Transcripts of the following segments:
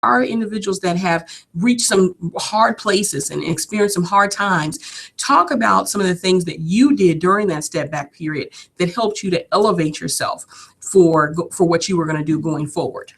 are individuals that have reached some hard places and experienced some hard times. Talk about some of the things that you did during that step back period that helped you to elevate yourself for what you were going to do going forward.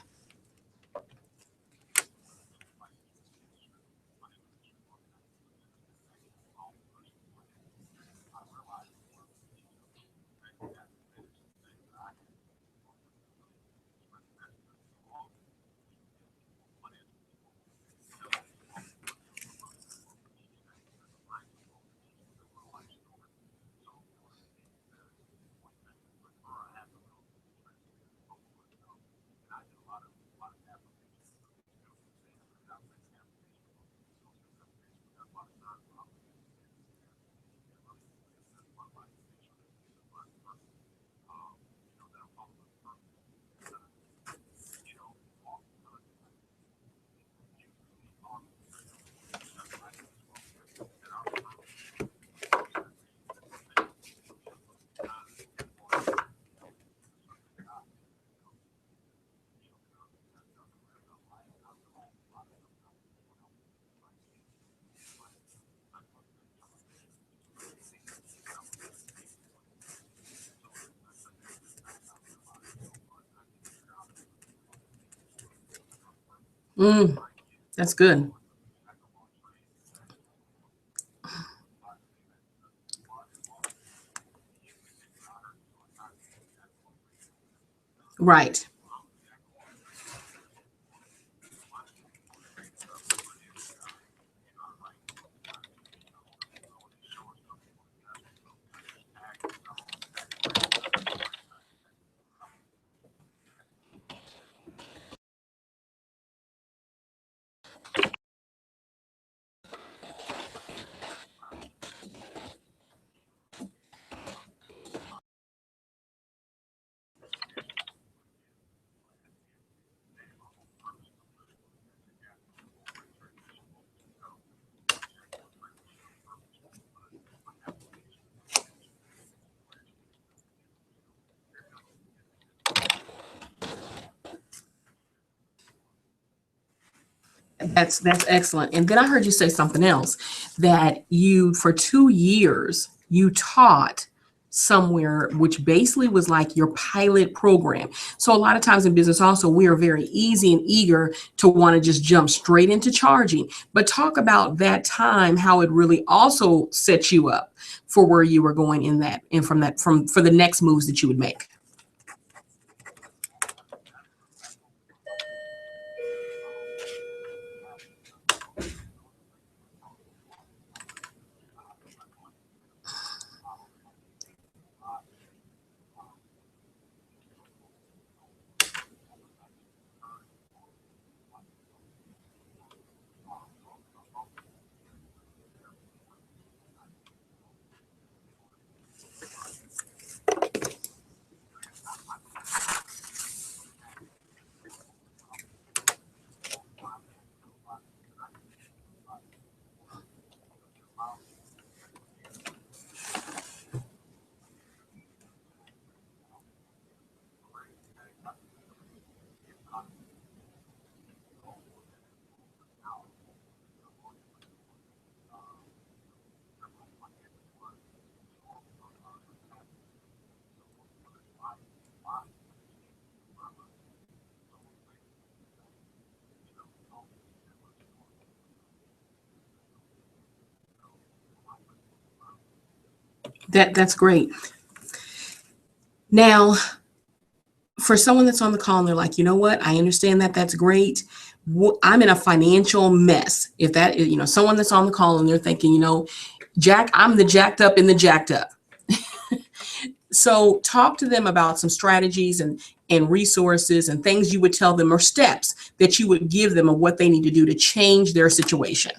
Mm, that's good. Right. That's excellent. And then I heard you say something else, that you for 2 years you taught somewhere, which basically was like your pilot program. So a lot of times in business also, we are very easy and eager to want to just jump straight into charging. But talk about that time, how it really also set you up for where you were going in that, and from for the next moves that you would make. That's great. Now, for someone that's on the call and they're like, you know what, I understand that, that's great. I'm in a financial mess. If that, someone that's on the call and they're thinking, Jack, I'm the jacked up in the jacked up. So talk to them about some strategies and resources and things you would tell them, or steps that you would give them of what they need to do to change their situation.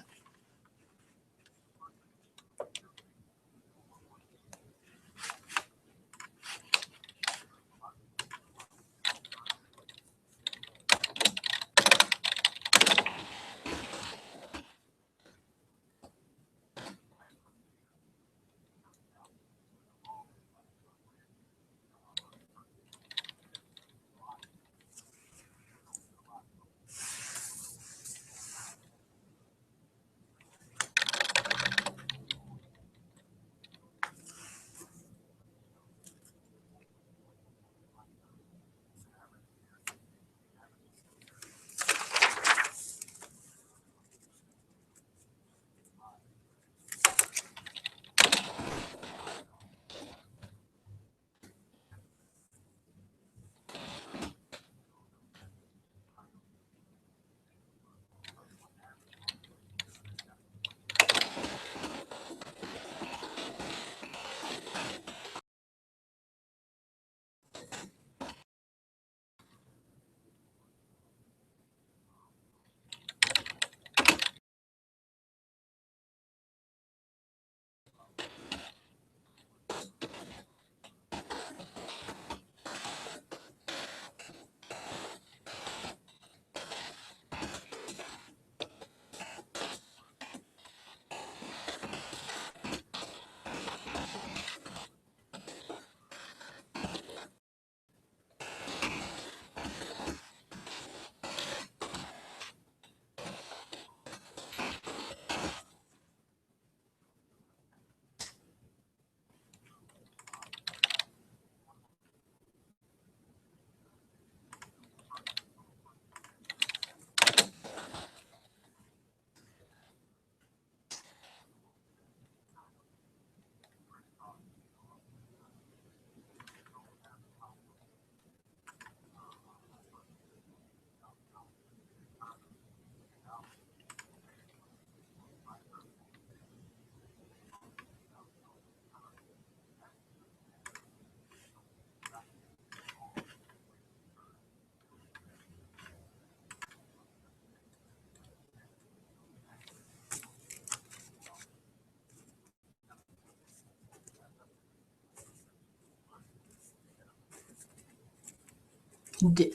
D-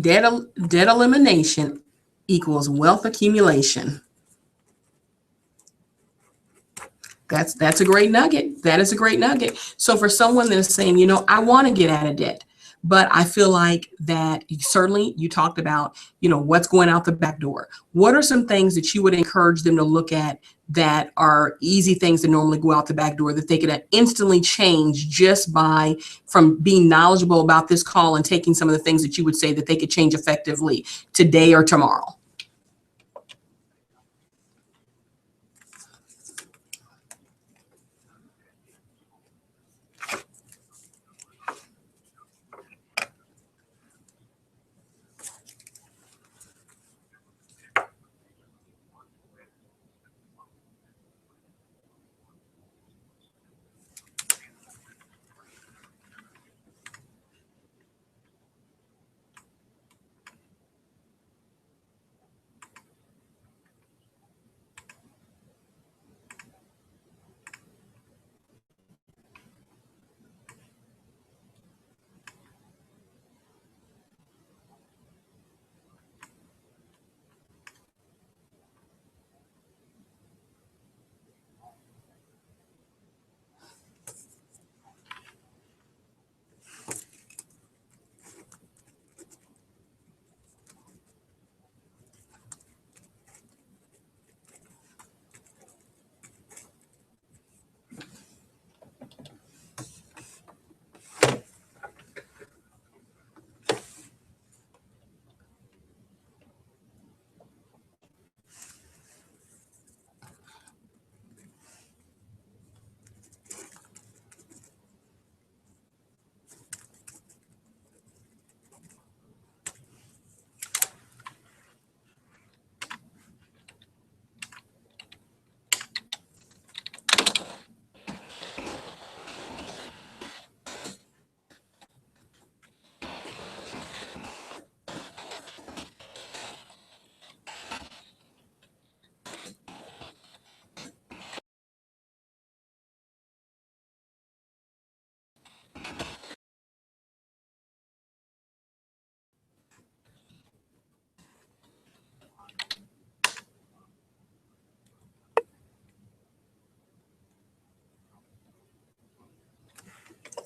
debt elimination equals wealth accumulation. That's a great nugget. That is a great nugget. So for someone that's saying, I want to get out of debt, but I feel like that certainly you talked about, what's going out the back door. What are some things that you would encourage them to look at that are easy things that normally go out the back door that they could instantly change just by from being knowledgeable about this call and taking some of the things that you would say that they could change effectively today or tomorrow?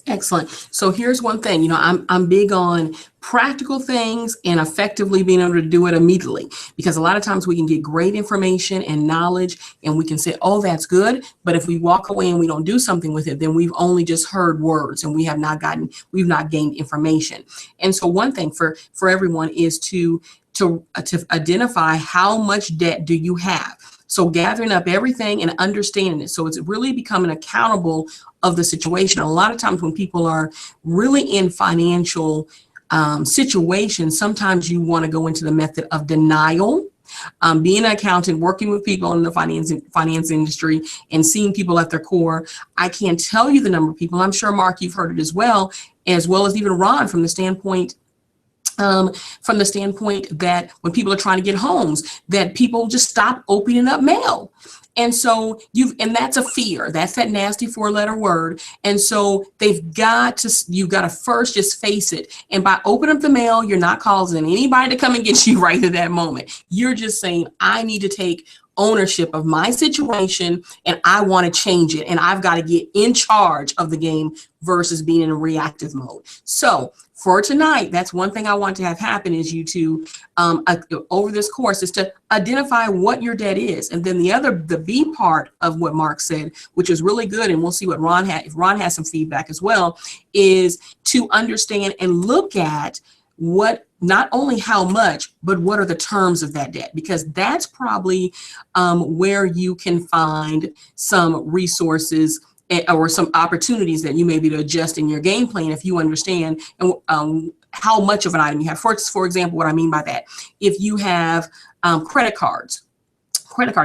Excellent. So here's one thing, I'm big on practical things and effectively being able to do it immediately, because a lot of times we can get great information and knowledge and we can say, oh, that's good. But if we walk away and we don't do something with it, then we've only just heard words and we've not gained information. And so one thing for everyone is to identify how much debt do you have. So gathering up everything and understanding it. So it's really becoming accountable of the situation. A lot of times when people are really in financial situations, sometimes you want to go into the method of denial. Being an accountant, working with people in the finance industry and seeing people at their core, I can't tell you the number of people. I'm sure, Mark, you've heard it as well as even Ron, from the standpoint that when people are trying to get homes, that people just stop opening up mail. And so and that's a fear. That's that nasty 4-letter word. And so you've got to first just face it. And by opening up the mail, you're not causing anybody to come and get you right at that moment. You're just saying, I need to take ownership of my situation and I want to change it. And I've got to get in charge of the game versus being in a reactive mode. So for tonight, that's one thing I want to have happen is you to, over this course, is to identify what your debt is. And then the B part of what Mark said, which is really good, and we'll see what Ron had, if Ron has some feedback as well, is to understand and look at what, not only how much, but what are the terms of that debt, because that's probably where you can find some resources or some opportunities that you may be to adjust in your game plan if you understand how much of an item you have. For example, what I mean by that, if you have credit card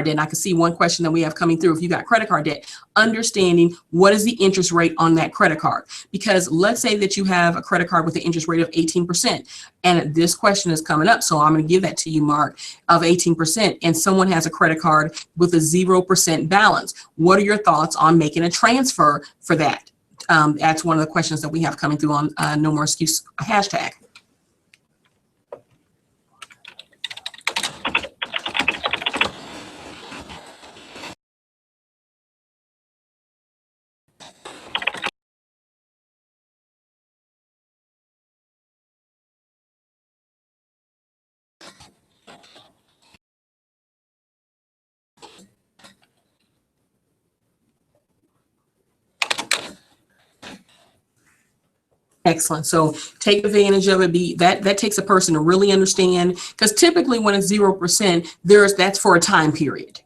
debt, and I can see one question that we have coming through. If you got credit card debt, understanding what is the interest rate on that credit card, because let's say that you have a credit card with an interest rate of 18%, and this question is coming up, so I'm going to give that to you, Mark, of 18%, and someone has a credit card with a 0% balance. What are your thoughts on making a transfer for that? That's one of the questions that we have coming through on No More Excuse hashtag. Excellent. So take advantage of it. That takes a person to really understand, because typically when it's 0%, that's for a time period.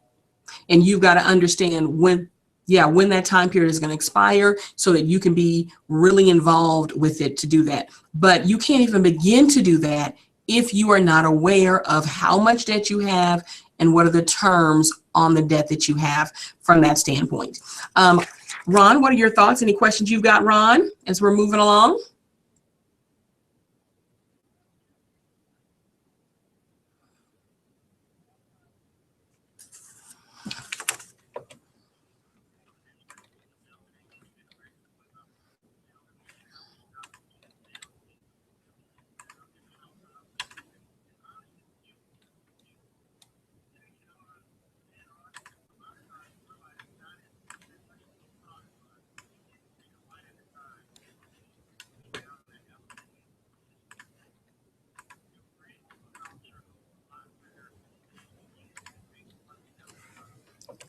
And you've got to understand when that time period is going to expire so that you can be really involved with it to do that. But you can't even begin to do that if you are not aware of how much debt you have and what are the terms on the debt that you have from that standpoint. Ron, what are your thoughts? Any questions you've got, Ron, as we're moving along?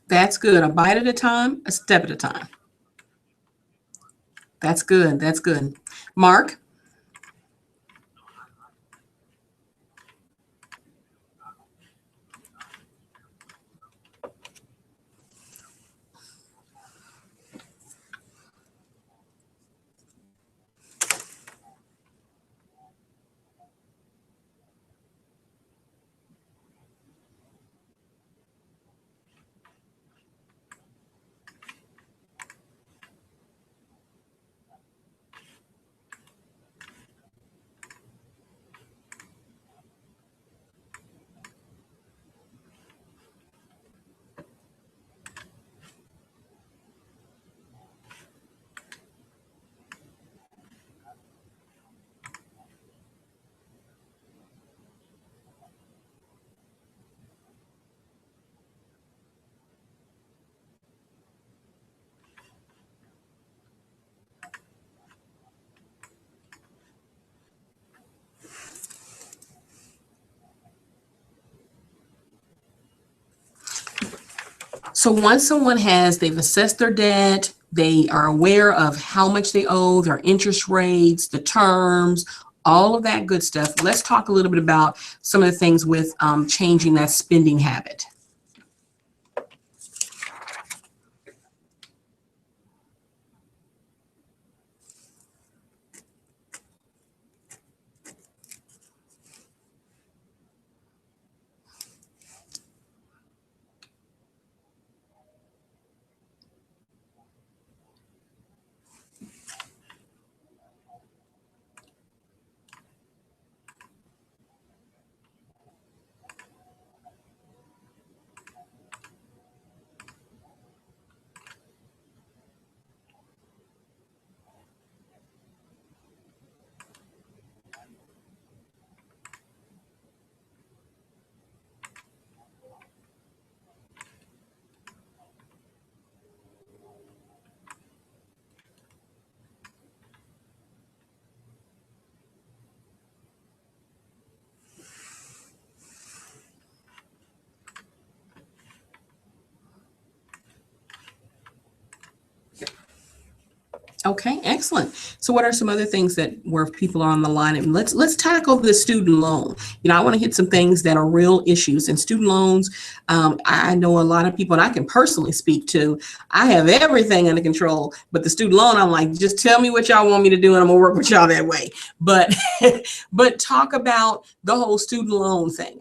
That's good. A bite at a time, a step at a time. That's good. That's good. Mark? So once they've assessed their debt, they are aware of how much they owe, their interest rates, the terms, all of that good stuff. Let's talk a little bit about some of the things with changing that spending habit. Okay, excellent. So what are some other things that where people are on the line? And let's tackle the student loan. I want to hit some things that are real issues. And student loans, I know a lot of people, and I can personally speak to, I have everything under control, but the student loan, I'm like, just tell me what y'all want me to do and I'm gonna work with y'all that way. But but talk about the whole student loan thing,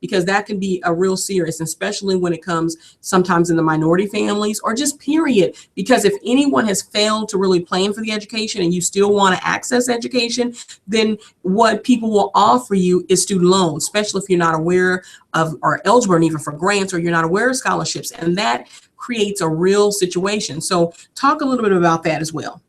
because that can be a real serious, especially when it comes sometimes in the minority families or just period. Because if anyone has failed to really plan for the education and you still want to access education, then what people will offer you is student loans, especially if you're not aware of or eligible even for grants, or you're not aware of scholarships, and that creates a real situation. So talk a little bit about that as well.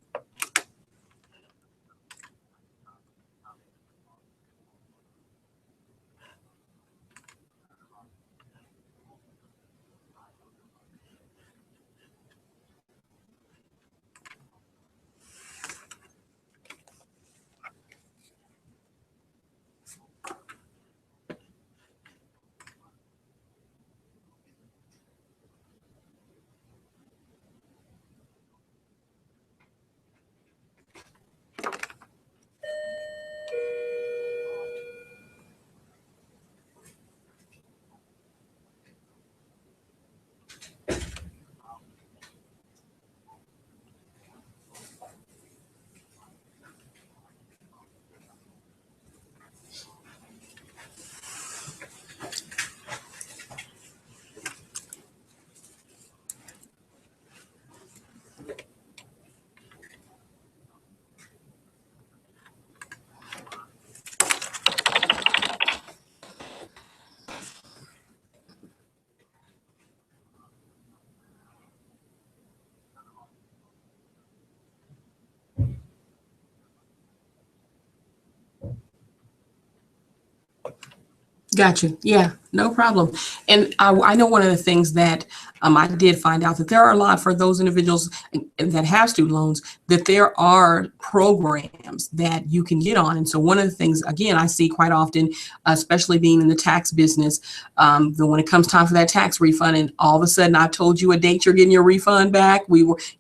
Gotcha. Yeah, no problem. And I know one of the things that I did find out that there are a lot for those individuals that have student loans, that there are programs that you can get on. And so one of the things, again, I see quite often, especially being in the tax business, when it comes time for that tax refund, and all of a sudden I've told you a date you're getting your refund back.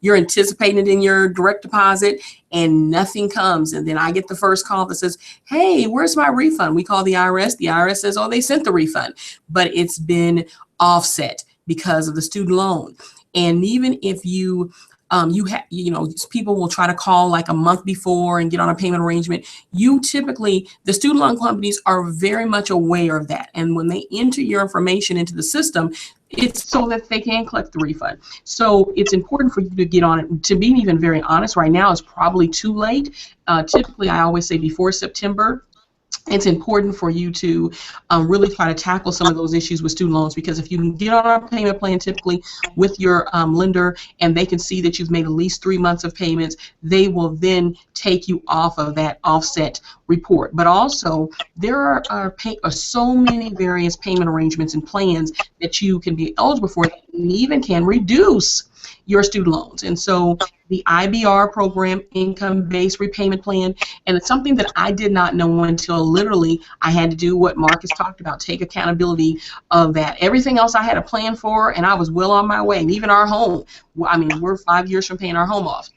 You're anticipating it in your direct deposit, and nothing comes. And then I get the first call that says, hey, where's my refund? We call the IRS. The IRS says, oh, they sent the refund, but it's been offset because of the student loan. And even if people will try to call like a month before and get on a payment arrangement. The student loan companies are very much aware of that. And when they enter your information into the system, it's so that they can collect the refund. So it's important for you to get on it. To be even very honest, right now is probably too late. Typically, I always say before September, it's important for you to really try to tackle some of those issues with student loans, because if you can get on a payment plan typically with your lender, and they can see that you've made at least 3 months of payments, they will then take you off of that offset report. But also, there are so many various payment arrangements and plans that you can be eligible for that even can reduce your student loans. And so the IBR program, income-based repayment plan, and it's something that I did not know until literally I had to do what Marcus talked about, take accountability of that. Everything else I had a plan for, and I was well on my way. And even our home, I mean, we're 5 years from paying our home off.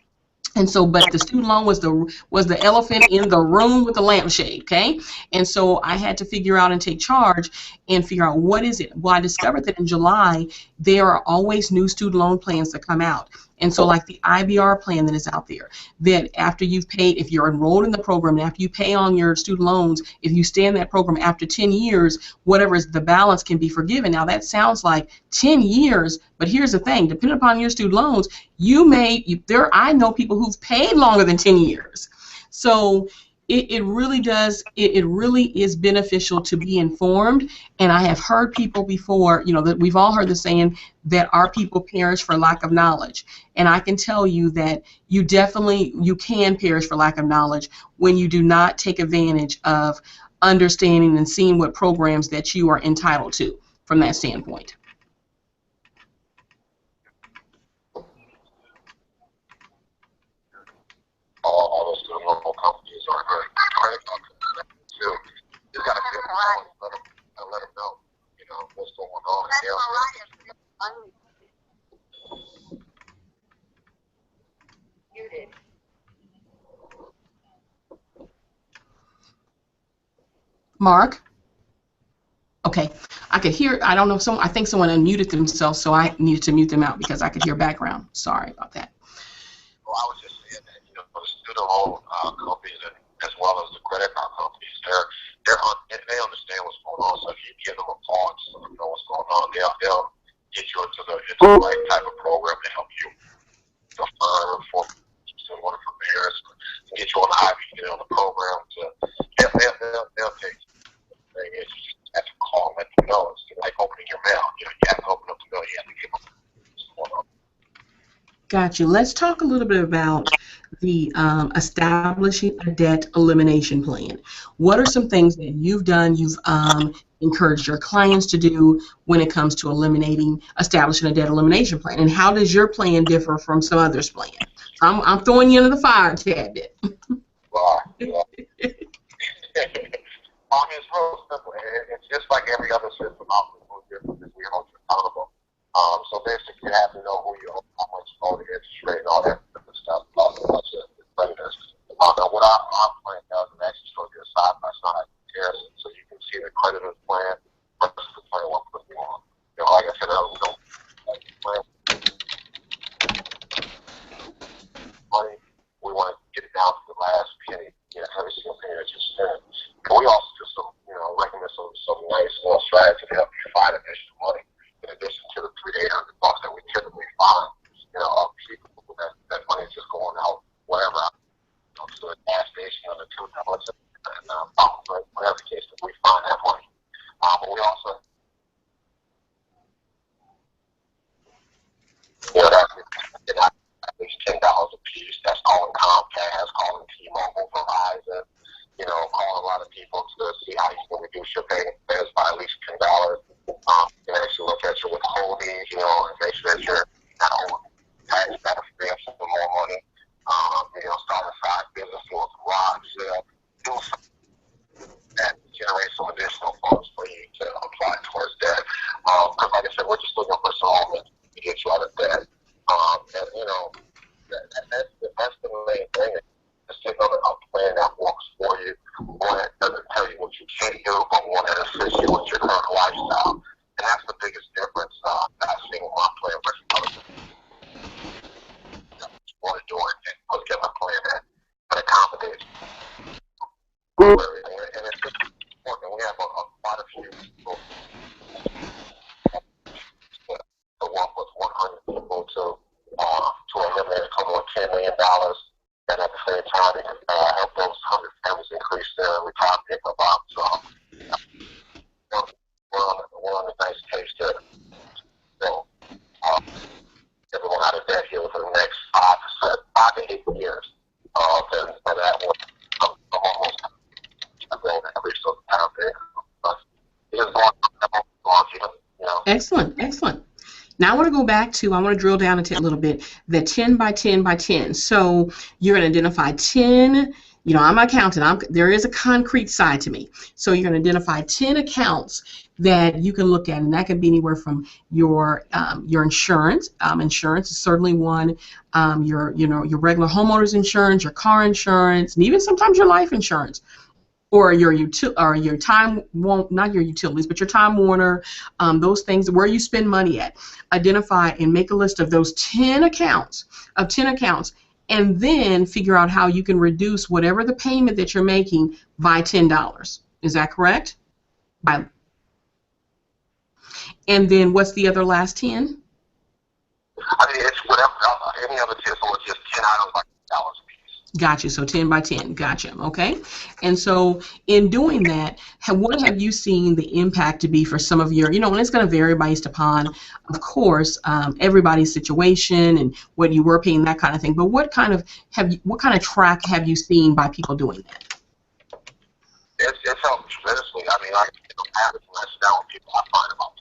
And so, but the student loan was the elephant in the room with the lampshade, okay? And so I had to figure out and take charge and figure out what is it. Well, I discovered that in July, there are always new student loan plans that come out. And so like the IBR plan that is out there, that after you've paid, if you're enrolled in the program, and after you pay on your student loans, if you stay in that program after 10 years, whatever is the balance can be forgiven. Now that sounds like 10 years, but here's the thing, depending upon your student loans, I know people who've paid longer than 10 years. So it really does, it really is beneficial to be informed. And I have heard people before, that we've all heard the saying that our people perish for lack of knowledge. And I can tell you that you can perish for lack of knowledge when you do not take advantage of understanding and seeing what programs that you are entitled to from that standpoint. All those student loan companies are very credit too. You got to let them know, what's going on. Mark? Okay, I could hear, I don't know, I think someone unmuted themselves, so I needed to mute them out because I could hear background. Sorry about that. Well, I was just saying that, the student loan companies, and as well as the credit card companies, they understand what's going on. So if you give them a call and let them know what's going on, they'll get you into the right type of program to help you define for one of prepares and get you on the the program they'll take you. You just have to call and let them know. It's like opening your mail. You have to open up the mail. You have to give them what's going on. Got you. Let's talk a little bit about the establishing a debt elimination plan. What are some things that you've done, you've encouraged your clients to do when it comes to establishing a debt elimination plan? And how does your plan differ from some others' plan? I'm throwing you into the fire a tad bit. Well, it's real simple. It's just like every other system out there. No different because we hold you accountable. So basically, you have to know who you owe, how much you owe, the interest rate, and all that different stuff. The creditors. Now, what our plan does is actually show you a side-by-side comparison, so you can see the creditor's plan versus the plan we're putting you on. Like I said, we don't like the plan. Money, we want to get it down to the last penny. Every single penny that you spend. And we also do some, recommend some nice small strategy to help you find additional money in addition to the $300 to $800 that we typically find. People that money is just going out wherever, to a gas station or the $2 and whatever the case that we find that money. But we also, that's at least $10 a piece. That's calling Comcast, calling T-Mobile, Verizon, calling a lot lot of people to see how you can reduce your payments by at least $10. And actually look at your withholdings, you know, and make sure that you're not only tax benefit for more money. You know, start a side business or a garage sale, do something that generates some additional funds for you to apply towards that. Because like I said, we're just looking for some elements to get you out of debt. And you know, that's the main thing. Just sitting on a plan that works for you, one that doesn't tell you what you can do, but one that assists you with your current lifestyle. And that's the biggest difference that I've seen with my plan versus others. Want to do it and put together a plan that accommodates everything. And it's just important. We have quite a few people to work with 100 people to eliminate a total of $10 million. And at the same time, we can help those 100 families increase their retirement income. So we're on a nice pace there. So everyone out of debt here within the next 5 to 8 years. And for that one, I'm almost going to reach those pounds there. But it is going, you know. Excellent, excellent. Now I want to go back to, I want to drill down into a little bit, the 10 by 10 by 10. So you're going to identify 10, you know, I'm an accountant. There is a concrete side to me. So you're going to identify 10 accounts that you can look at, and that can be anywhere from your insurance. Insurance is certainly one. Your regular homeowner's insurance, your car insurance, and even sometimes your life insurance. Or your Time not your utilities, but your Time Warner, those things where you spend money at. Identify and make a list of those 10 accounts, and then figure out how you can reduce whatever the payment that you're making by $10. Is that correct? And then what's the other last 10? I mean, it's whatever, any other 10, so it's just 10 items like $1 a piece. Gotcha. So 10 by 10. Gotcha. Okay. And so in doing that, what have you seen the impact to be for some of your, you know, and it's going to vary based upon, of course, everybody's situation and what you were paying, that kind of thing. But what kind of track have you seen by people doing that? It's helped tremendously. I mean, I have it when I sit down with people, I find about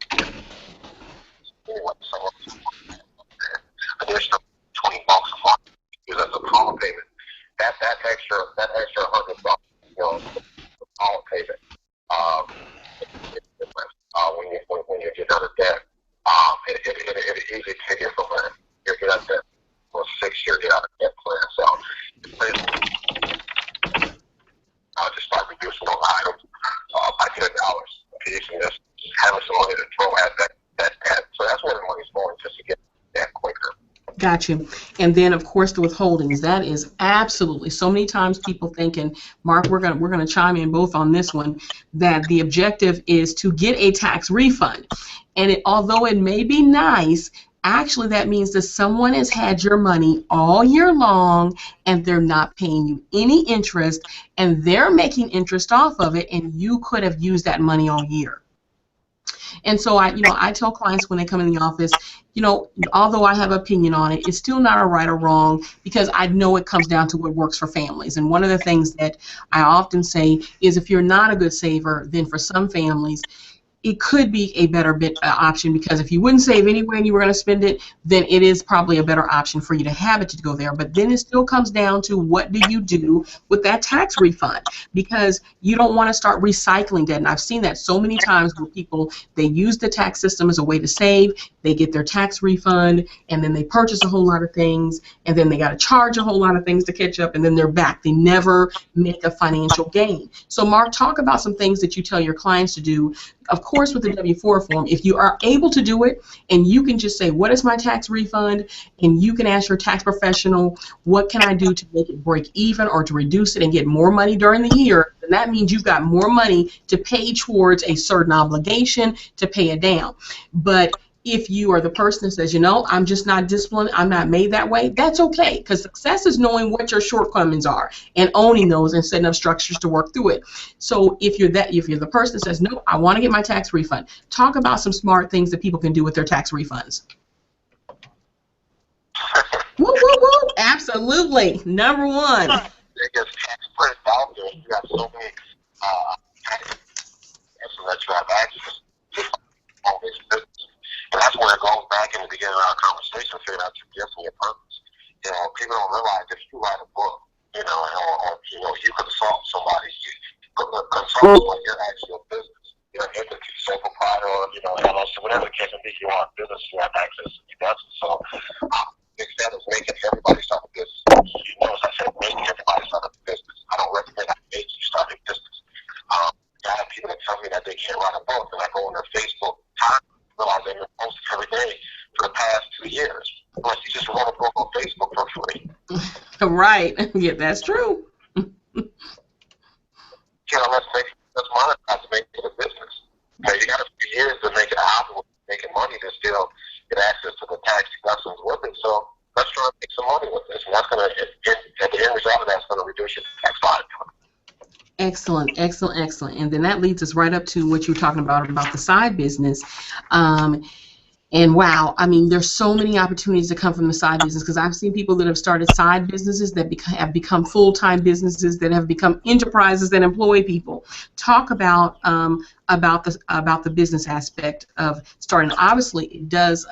anyway, some of them additional $20 a month because that's a common payment. That extra $100, you know, all payment. When you get out of debt, it easily take you from you get out of debt for a 6-year get out of debt plan. So just start reducing those items by $10 a piece and just having some money to throw at that debt. So that's where the money's going, just to get that quicker. Got you. And then, of course, the withholdings. That is absolutely, so many times people think, and Mark, we're gonna chime in both on this one, that the objective is to get a tax refund. And although it may be nice, actually that means that someone has had your money all year long and they're not paying you any interest, and they're making interest off of it, and you could have used that money all year. And so I tell clients when they come in the office, you know, although I have an opinion on it, it's still not a right or wrong, because I know it comes down to what works for families. And one of the things that I often say is, if you're not a good saver, then for some families, it could be a better option, because if you wouldn't save anyway and you were going to spend it, then it is probably a better option for you to have it to go there. But then it still comes down to, what do you do with that tax refund? Because you don't want to start recycling debt. And I've seen that so many times where people, they use the tax system as a way to save, they get their tax refund, and then they purchase a whole lot of things, and then they got to charge a whole lot of things to catch up, and then they're back. They never make a financial gain. So Mark, talk about some things that you tell your clients to do. Of course, with the W-4 form, if you are able to do it, and you can just say, what is my tax refund? And you can ask your tax professional, what can I do to make it break even or to reduce it and get more money during the year? And that means you've got more money to pay towards a certain obligation, to pay it down. But if you are the person that says, you know, I'm just not disciplined, I'm not made that way, that's okay, because success is knowing what your shortcomings are and owning those and setting up structures to work through it. So if you're the person that says, no, I want to get my tax refund, talk about some smart things that people can do with their tax refunds. Woo, woo, woo. Absolutely. Number one. Biggest tax credit out there. You got so many So that you have access to all this business. And that's where it goes back in the beginning of our conversation, figuring out your gifts and your purpose. You know, people don't realize if you write a book, you know, or you know, you consult somebody, consult like your actual business. You know, entity, sole proprietor, or, you know, LLC, whatever the case may be, you are a business, you have access to your business. So, instead of making everybody start a business, you notice I said making everybody start a business. I don't recommend I make you start a business. I have people that tell me that they can't write a book, and I go on their Facebook time, realize they've been posting every day for the past 2 years. Unless you just wrote a book on Facebook for free. Right. Yeah, that's true. You know, let's monetize to make it a business. You know, you got a few years to make it out, making money to still get access to the tax deductions with it. So let's try to make some money with this, and that's going to, at the end result of that's going to reduce your tax liability. Excellent, excellent, excellent. And then that leads us right up to what you were talking about the side business. And wow, I mean, there's so many opportunities that come from the side business, because I've seen people that have started side businesses that have become full-time businesses, that have become enterprises that employ people. Talk about the business aspect of starting. Obviously, it does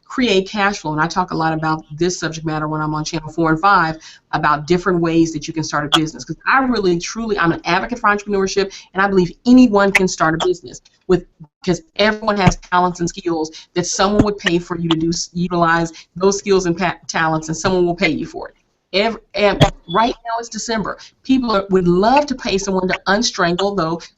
create cash flow, and I talk a lot about this subject matter when I'm on channel 4 and 5 about different ways that you can start a business, because I really truly, I'm an advocate for entrepreneurship, and I believe anyone can start a business because everyone has talents and skills that someone would pay for you to utilize those skills and talents, and someone will pay you for it. And right now it's December. People would love to pay someone to unstrangle,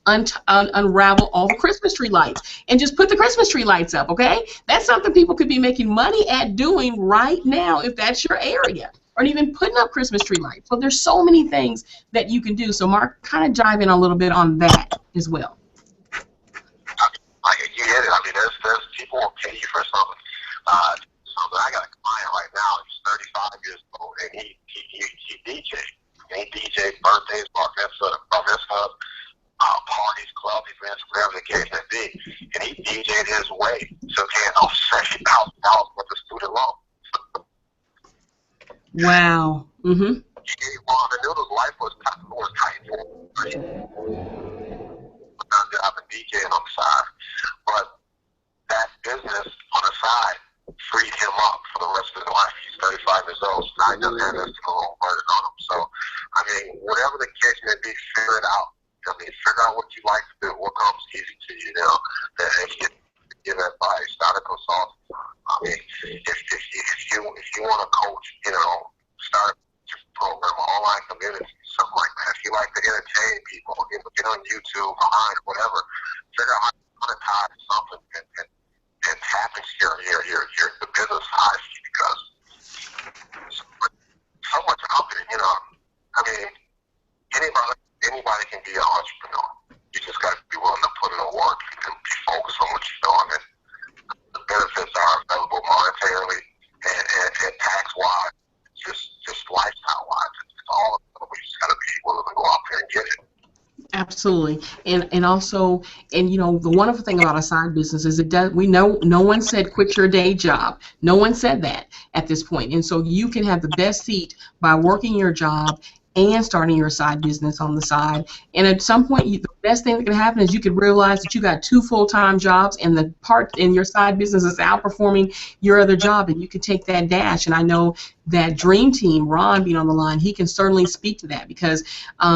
unravel all the Christmas tree lights and just put the Christmas tree lights up, okay? That's something people could be making money at doing right now if that's your area, or even putting up Christmas tree lights. So there's so many things that you can do. So Mark, kind of dive in a little bit on that as well. You hit it. I mean, there's people will pay you for something. I got a client right now. He's 35 years old, and he DJ. And he DJ birthdays, bar mitzvah, parties, club events, whatever the case may be. And he DJ'd his way to paying off $70,000 worth of student loan. Wow. Mm-hmm. I knew his life was tight. I've been DJing on the side, but that business on the side freed him up for the rest of his life. He's 35 years old, so now he doesn't have this little burden on him. So, I mean, whatever the case may be, figure it out. I mean, figure out what you like to do, what comes easy to you now, and give advice, not a consultant. I mean, if you want to coach, you know, start a program, an online community, something like that. If you like to entertain people, get on YouTube, behind, whatever, figure out how to monetize something and tap into the business side of you, because so much out there, you know. I mean, anybody can be an entrepreneur. You just got to be willing to put in the work and be focused on what you're doing. And the benefits are available monetarily and tax-wise, just lifestyle-wise. It's all available. You just got to be willing to go out there and get it. Absolutely. And also, and you know, the wonderful thing about a side business is we know no one said quit your day job. No one said that at this point. And so you can have the best seat by working your job and starting your side business on the side. And at some point, the best thing that can happen is you could realize that you got 2 full-time jobs, and the part in your side business is outperforming your other job, and you can take that dash. And I know that Dream Team, Ron being on the line, he can certainly speak to that, because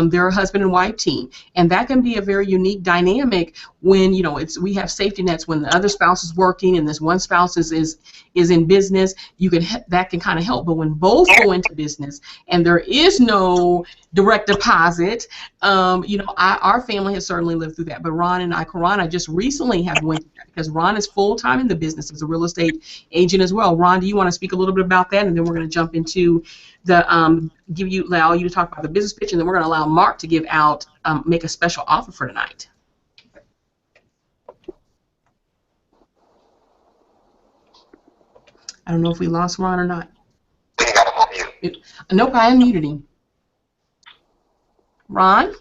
they're a husband and wife team, and that can be a very unique dynamic when, you know, we have safety nets when the other spouse is working and this one spouse is in business. That can kind of help. But when both go into business and there is no direct deposit, you know, our family has certainly lived through that. But Ron and I just recently have went through that, because Ron is full-time in the business as a real estate agent as well. Ron, do you want to speak a little bit about that? And then we're going to jump into the allow you to talk about the business pitch, and then we're going to allow Mark to make a special offer for tonight. I don't know if we lost Ron or not. Nope, I unmuted him. Ron?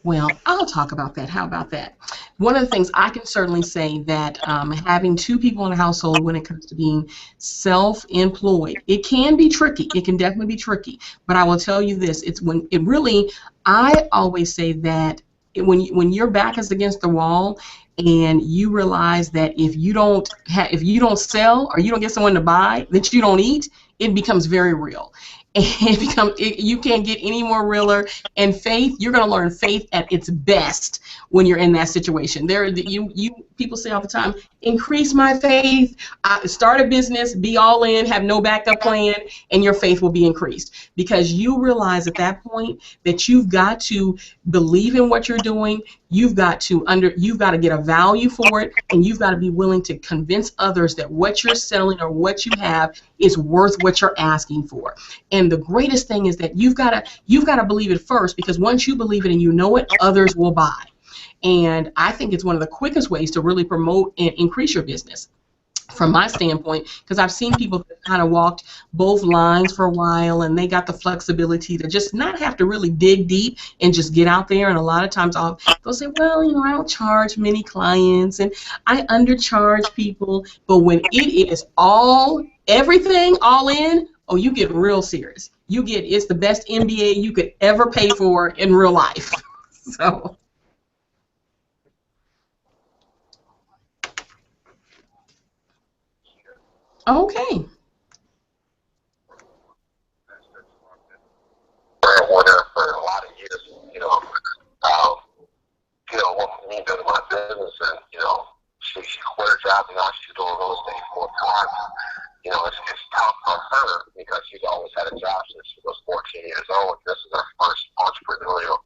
Well, I'll talk about that. How about that? one of the things I can certainly say that having two people in a household when it comes to being self-employed, it can be tricky. It can definitely be tricky. But I will tell you this: it's when it really. I always say that when your back is against the wall and you realize that if you don't sell or you don't get someone to buy, that you don't eat, it becomes very real. And you can't get any more realer. And faith, you're going to learn faith at its best when you're in that situation. You people say all the time, increase my faith, start a business, be all in, have no backup plan, and your faith will be increased, because you realize at that point that you've got to believe in what you're doing. You've got to get a value for it, and you've got to be willing to convince others that what you're selling or what you have is worth what you're asking for. And the greatest thing is that you've got to believe it first, because once you believe it and you know it, others will buy. And I think it's one of the quickest ways to really promote and increase your business, from my standpoint, because I've seen people that kind of walked both lines for a while, and they got the flexibility to just not have to really dig deep and just get out there. And a lot of times they'll say, well, I don't charge many clients and I undercharge people. But when it is everything all in, oh, you get real serious. It's the best MBA you could ever pay for in real life. So. Okay. Breadwinner for a lot of years, when me building my business, and she quit her job and now she's doing real estate full time. It's tough on her because she's always had a job since she was 14 years old. This is her first entrepreneurial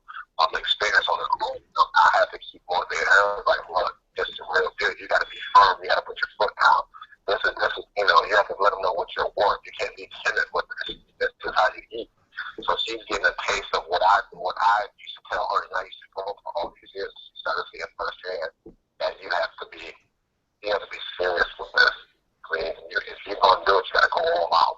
experience on her own. I have to keep motivating her. Like, look, this is real good. You got to be firm. You got to put your foot down. This is, you have to let them know what you're worth. You can't be timid with this. This is how you eat. So she's getting a taste of what I used to tell her, and I used to go for all these years. She started seeing firsthand that you have to be serious with this. I mean, if you're going to do it, you got to go all out.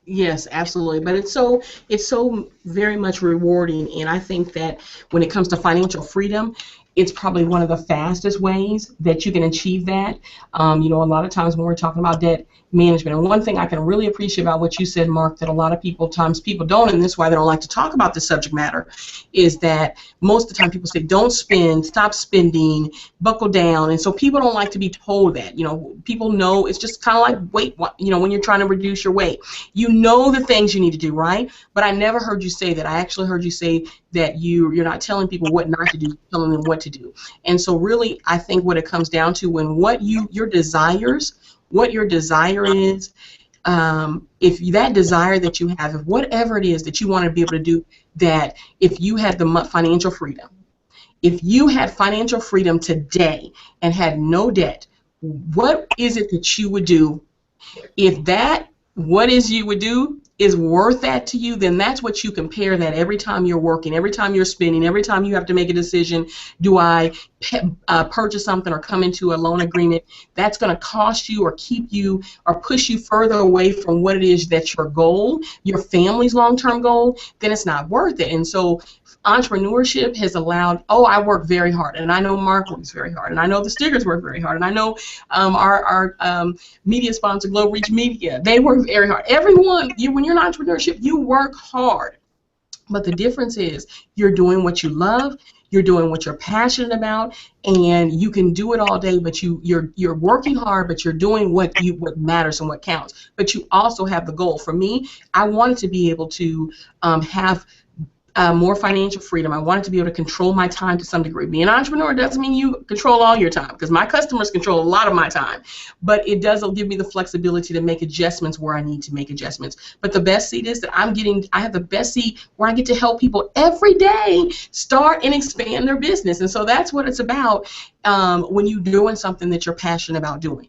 Yes, absolutely. But it's so very much rewarding, and I think that when it comes to financial freedom, it's probably one of the fastest ways that you can achieve that. A lot of times when we're talking about debt management, and one thing I can really appreciate about what you said, Mark, that a lot of people don't, and this is why they don't like to talk about this subject matter, is that most of the time people say, don't spend, stop spending, buckle down. And so people don't like to be told that. People know it's just kind of like weight, when you're trying to reduce your weight. You know the things you need to do, right? But I never heard you say that. I actually heard you say that you're not telling people what not to do, telling them what to do. And so really, I think what it comes down to, when what your desire is, if that desire that you have, if whatever it is that you want to be able to do, that if you had the financial freedom, if you had financial freedom today and had no debt, what is it that you would do? If you would do is worth that to you, then that's what you compare that every time you're working, every time you're spending, every time you have to make a decision, do I purchase something or come into a loan agreement that's going to cost you or keep you or push you further away from what it is that's your goal, your family's long-term goal, then it's not worth it. And so entrepreneurship has allowed, I work very hard, and I know Mark works very hard, and I know the Stiggers work very hard, and I know our media sponsor, Globe Reach Media, they work very hard. Everyone, when you're in entrepreneurship, you work hard. But the difference is you're doing what you love, you're doing what you're passionate about, and you can do it all day, but you're working hard, but you're doing what matters and what counts. But you also have the goal. For me, I wanted to be able to have more financial freedom. I wanted to be able to control my time to some degree. Being an entrepreneur doesn't mean you control all your time, because my customers control a lot of my time, but it does give me the flexibility to make adjustments where I need to make adjustments. But the best seat is that I have the best seat where I get to help people every day start and expand their business. And so that's what it's about when you're doing something that you're passionate about doing.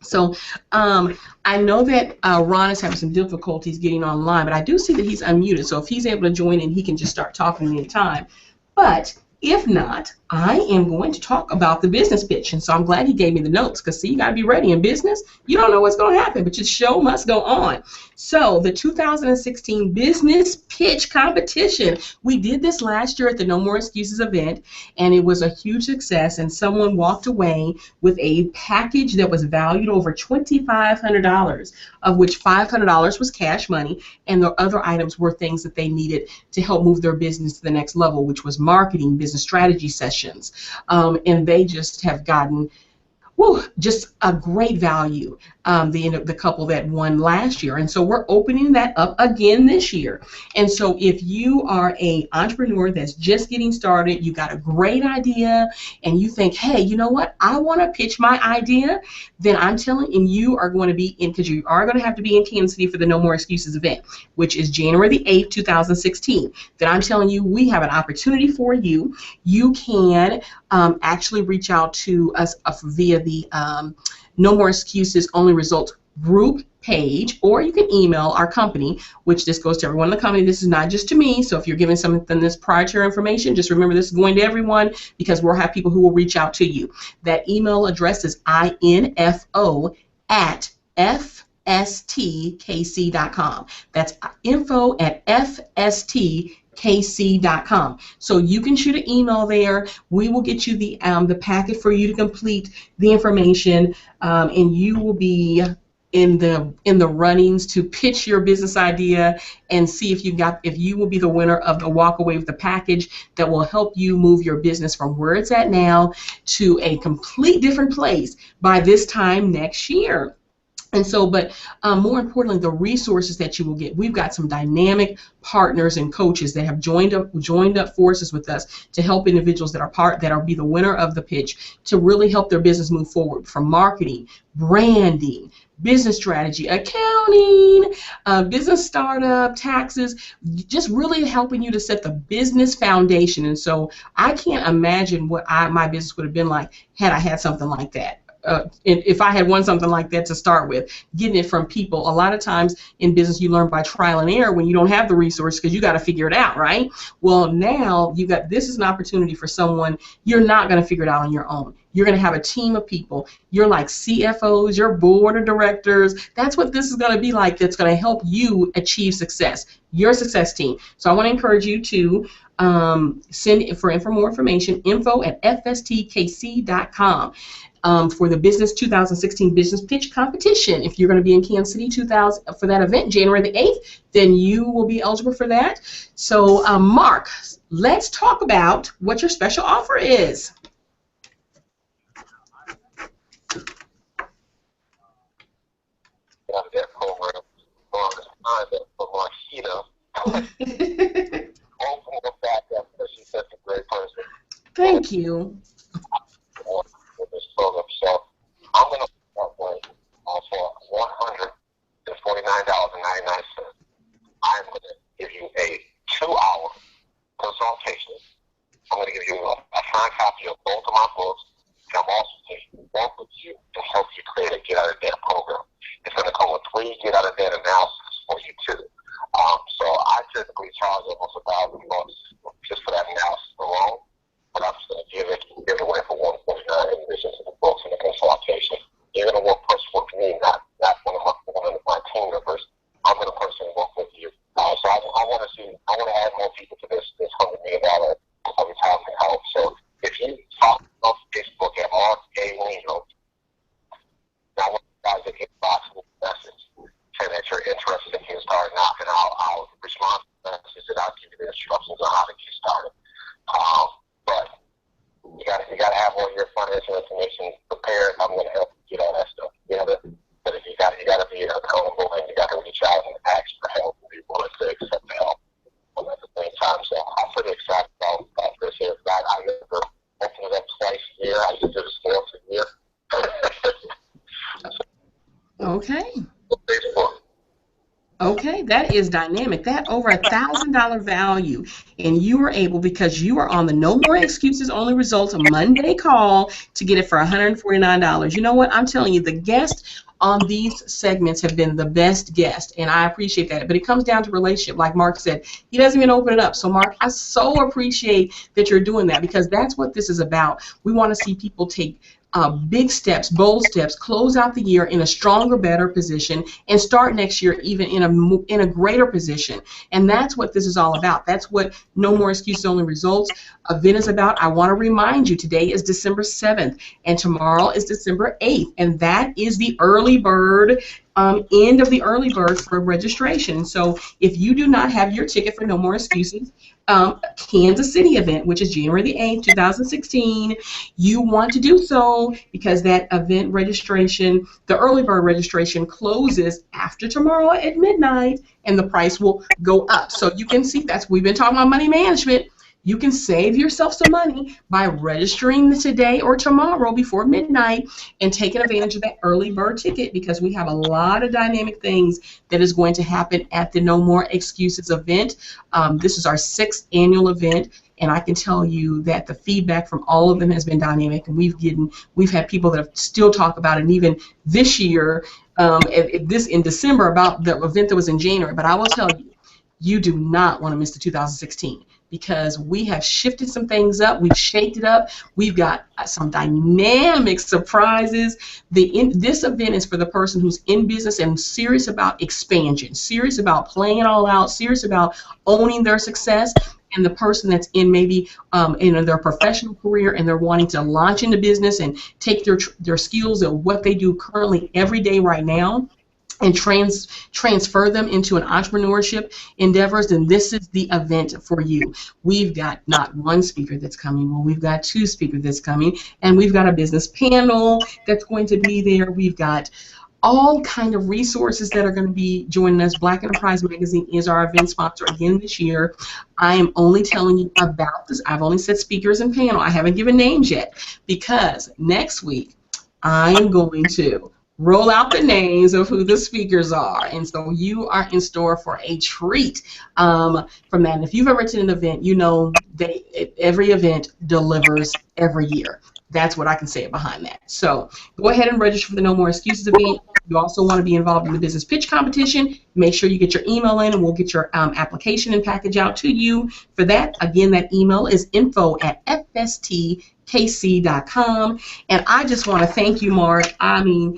So I know that Ron is having some difficulties getting online, but I do see that he's unmuted. So if he's able to join in, he can just start talking at any time. But If not, I am going to talk about the business pitch. And so I'm glad he gave me the notes because, see, you got to be ready in business. You don't know what's going to happen, but your show must go on. So the 2016 business pitch competition, we did this last year at the No More Excuses event, and it was a huge success. And someone walked away with a package that was valued over $2,500, of which $500 was cash money, and the other items were things that they needed to help move their business to the next level, which was marketing, business strategy sessions. And they just have gotten just a great value, the couple that won last year. And so we're opening that up again this year. And so if you are a entrepreneur that's just getting started, you got a great idea, and you think, hey, you know what, I want to pitch my idea, then I'm telling you, you are going to be in, because you are going to have to be in Kansas City for the No More Excuses event, which is January the 8th, 2016. Then I'm telling you, we have an opportunity for you. You can actually reach out to us via the No More Excuses Only Results group page, or you can email our company, which this goes to everyone in the company. This is not just to me. So if you're giving something this prior to your information, just remember this is going to everyone, because we'll have people who will reach out to you. That email address is info@fstkc.com. That's info@fstkc.com. So you can shoot an email there. We will get you the packet for you to complete the information, and you will be in the runnings to pitch your business idea and see if you will be the winner of the walk away with the package that will help you move your business from where it's at now to a complete different place by this time next year. And so, but more importantly, the resources that you will get. We've got some dynamic partners and coaches that have joined up forces with us to help individuals that be the winner of the pitch to really help their business move forward, from marketing, branding, business strategy, accounting, business startup, taxes, just really helping you to set the business foundation. And so I can't imagine what my business would have been like had I had something like that. If I had won something like that to start with, getting it from people. A lot of times in business, you learn by trial and error when you don't have the resources, because you got to figure it out, right? Well, now this is an opportunity for someone. You're not going to figure it out on your own. You're going to have a team of people. You're like CFOs, your board of directors. That's what this is going to be like. That's going to help you achieve success, your success team. So I want to encourage you to send for more information, info@fstkc.com. For the Business 2016 Business Pitch Competition. If you're going to be in Kansas City for that event, January the 8th, then you will be eligible for that. So, Mark, let's talk about what your special offer is. That program for Marquita. She's such a great person. Thank you. With this program, so I'm going to start with for $149.99. I'm going to give you a 2-hour consultation. I'm going to give you a signed copy of both of my books, and I'm also going to work with you to help you create a get out of debt program. It's going to come with 3 get out of debt analysis for you too. So I typically charge almost $1,000 just for that analysis alone, but I'm just going to give it away for $149 in addition to the books and the consultation. You're going to work personally with me, not one of my team members. I'm going to personally work with you. So I want to add more people to this $100 million retirement help. So if you talk on Facebook at Mark A. Lino, I want you guys to get box with message saying that you're interested in getting started now, and I'll respond to the message and I'll give you the instructions on how to get started. But you got to have all your financial information prepared. I'm going to help you get all that stuff together. But if you got to be accountable, and you got to reach out and ask for help and be willing to accept the help at the same time. So I'm pretty excited about this here. I never opened it up twice a year. I used to do this once a year. Okay. Facebook. Okay, that is dynamic. That over $1,000 value, and you were able, because you are on the No More Excuses Only Results Monday call, to get it for $149. You know what? I'm telling you, the guests on these segments have been the best guest, and I appreciate that. But it comes down to relationship, like Mark said. He doesn't even open it up. So, Mark, I so appreciate that you're doing that, because that's what this is about. We want to see people take big steps, bold steps, close out the year in a stronger, better position, and start next year even in a greater position. And that's what this is all about. That's what No More Excuses Only Results event is about. I want to remind you, today is December 7th, and tomorrow is December 8th, and that is the early bird. End of the early bird for registration. So if you do not have your ticket for No More Excuses, Kansas City event, which is January the 8th, 2016, you want to do so, because that event registration, the early bird registration, closes after tomorrow at midnight, and the price will go up. So you can see, that's, we've been talking about money management. You can save yourself some money by registering today or tomorrow before midnight and taking advantage of that early bird ticket, because we have a lot of dynamic things that is going to happen at the No More Excuses event. This is our 6th annual event, and I can tell you that the feedback from all of them has been dynamic, and we've had people that have still talk about it, and even this year, in December, about the event that was in January. But I will tell you, you do not want to miss the 2016, because we have shifted some things up. We've shaped it up. We've got some dynamic surprises. This event is for the person who's in business and serious about expansion, serious about playing it all out, serious about owning their success, and the person that's in maybe in their professional career, and they're wanting to launch into business and take their skills and what they do currently every day right now, and transfer them into an entrepreneurship endeavors, then this is the event for you. We've got not one speaker that's coming, well, we've got 2 speakers that's coming, and we've got a business panel that's going to be there. We've got all kind of resources that are going to be joining us. Black Enterprise Magazine is our event sponsor again this year. I am only telling you about this. I've only said speakers and panel. I haven't given names yet, because next week I am going to roll out the names of who the speakers are. And so you are in store for a treat from that. And if you've ever attended an event, you know every event delivers every year. That's what I can say behind that. So go ahead and register for the No More Excuses event. You also want to be involved in the business pitch competition. Make sure you get your email in, and we'll get your application and package out to you for that. Again, that email is info@fstkc.com. And I just want to thank you, Mark. I mean,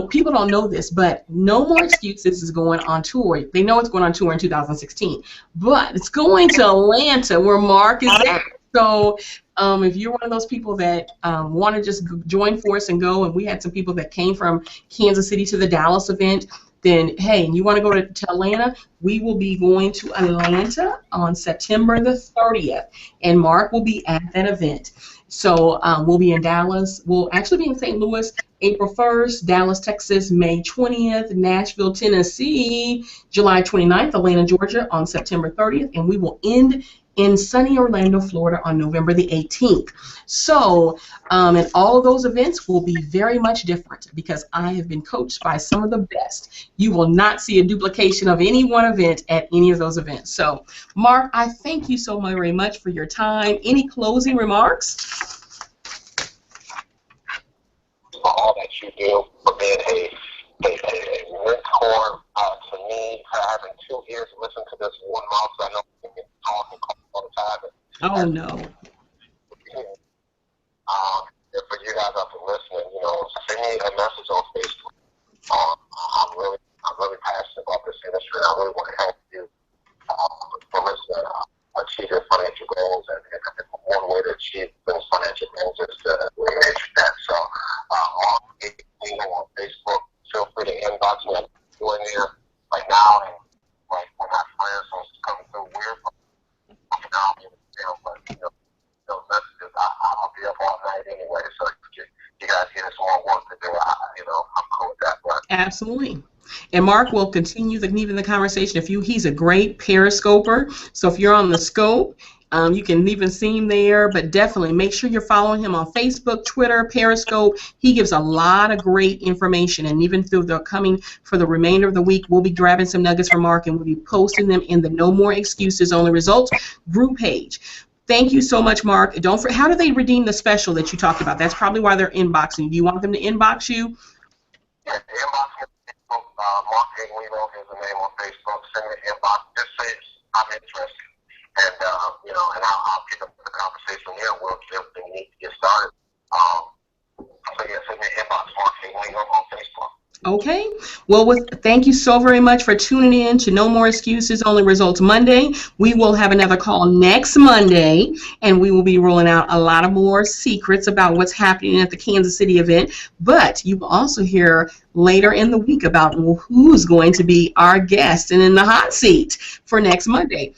people don't know this, but No More Excuses is going on tour. They know it's going on tour in 2016, but it's going to Atlanta, where Mark is at. So if you're one of those people that want to just join force and go, and we had some people that came from Kansas City to the Dallas event, then hey, and you want to go to Atlanta, we will be going to Atlanta on September the 30th, and Mark will be at that event. So we'll be in Dallas. We'll actually be in St. Louis April 1st, Dallas, Texas, May 20th, Nashville, Tennessee, July 29th, Atlanta, Georgia on September 30th, and we will end in sunny Orlando, Florida on November the 18th. So, and all of those events will be very much different, because I have been coached by some of the best. You will not see a duplication of any one event at any of those events. So, Mark, I thank you so very much for your time. Any closing remarks? For all that you do, for being a mentor to me, for having 2 ears to listen to this one mouth. I know you can talk and call all the time. Oh, no. For you guys out there listening, send me a message on Facebook. I'm really passionate about this industry. I really want to help you achieve your financial goals, and one way to achieve those financial goals is to manage your debt. So, on Facebook, feel free to inbox me. I'm doing there right now, and like we're not friends, so it's coming through weird. But now I'm in the jail, but those messages, I'll be up all night anyway. So if you guys get us more work to do, I'm cool with that. But Absolutely. And Mark will continue the conversation. He's a great periscoper. So if you're on the scope You can even see him there, but definitely make sure you're following him on Facebook, Twitter, Periscope. He gives a lot of great information, and even through the coming for the remainder of the week, we'll be grabbing some nuggets from Mark, and we'll be posting them in the No More Excuses, Only Results group page. Thank you so much, Mark. Don't forget, how do they redeem the special that you talked about? That's probably why they're inboxing. Do you want them to inbox you? Yeah, inbox me on Facebook. Mark Aguilino is the name on Facebook. Send me an inbox. Just say I'm interested. And, and I'll pick up the conversation there. We'll get everything we need to get started. So, yeah, send me an inbox, Mark Aguilino on Facebook. Okay. Well, thank you so very much for tuning in to No More Excuses, Only Results Monday. We will have another call next Monday, and we will be rolling out a lot of more secrets about what's happening at the Kansas City event. But you will also hear later in the week about who's going to be our guest and in the hot seat for next Monday.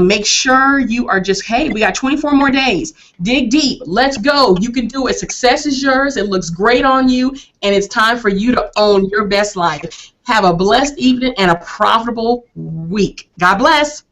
Make sure you are hey, we got 24 more days. Dig deep. Let's go. You can do it. Success is yours. It looks great on you, and it's time for you to own your best life. Have a blessed evening and a profitable week. God bless.